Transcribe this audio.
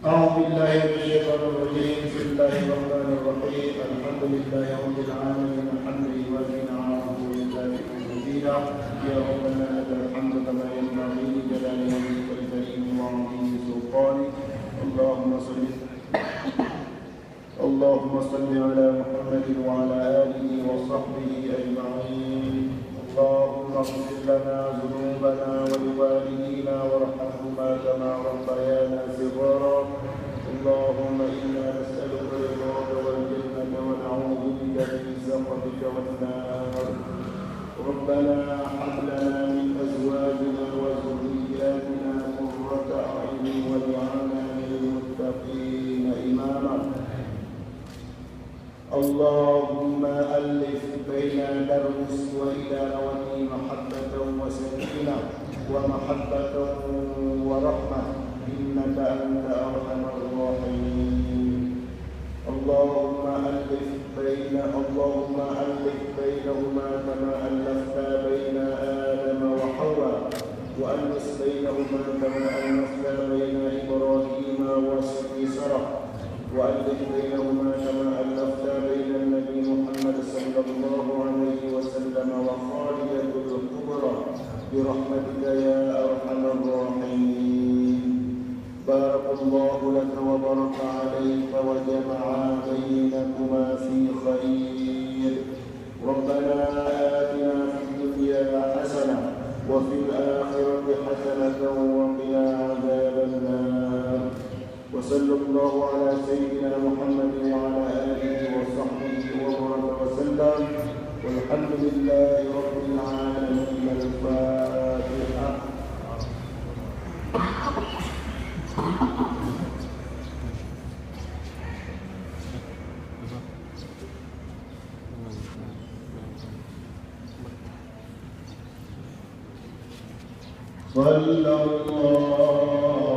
أعوذ بالله من الشيطان الرجيم. بسم الله الرحمن الرحيم. الحمد لله رب العالمين الحمد لله نعمه ولله مزيدا يا ربنا لك الحمد كما ينبغي لجلال وجهك الكريم وعظيم سلطانك. اللهم صل على محمد وعلى آله وصحبه أجمعين. اللهم اغفر لنا ذنوبنا ولوالدينا وارحمهما كما ربيانا صغارا. اللهم إنا نسألك رضاك والجنة ونعوذ بك من سخطك والنار. ربنا هب لنا من أزواجنا وذرياتنا قرة أعين واجعلنا للمتقين إماما. اللهم ألف بين نرجس وإلى نوتي محبة وسكينة ومحبة ورحمة إنك أنت أرحم الراحمين. اللهم ألف بينهما كما ألفت بين آدم وحواء وألف بينهما كما ألفت بين إبراهيم وسارة وألف بينهما كما ألفت بين النبي محمد صلى الله عليه وسلم وخالد الكبرى برحمتك يا أرحم الراحمين. بارك الله لك وبارك عليك وجمع بينكما في خير. ربنا آتنا في الدنيا حسنة وفي الآخرة حسنة وقنا عذاب النار. وصلى الله على سيدنا محمد وعلى آله وصحبه وبارك وسلم والحمد لله رب العالمين. الفاتحة. صلى الله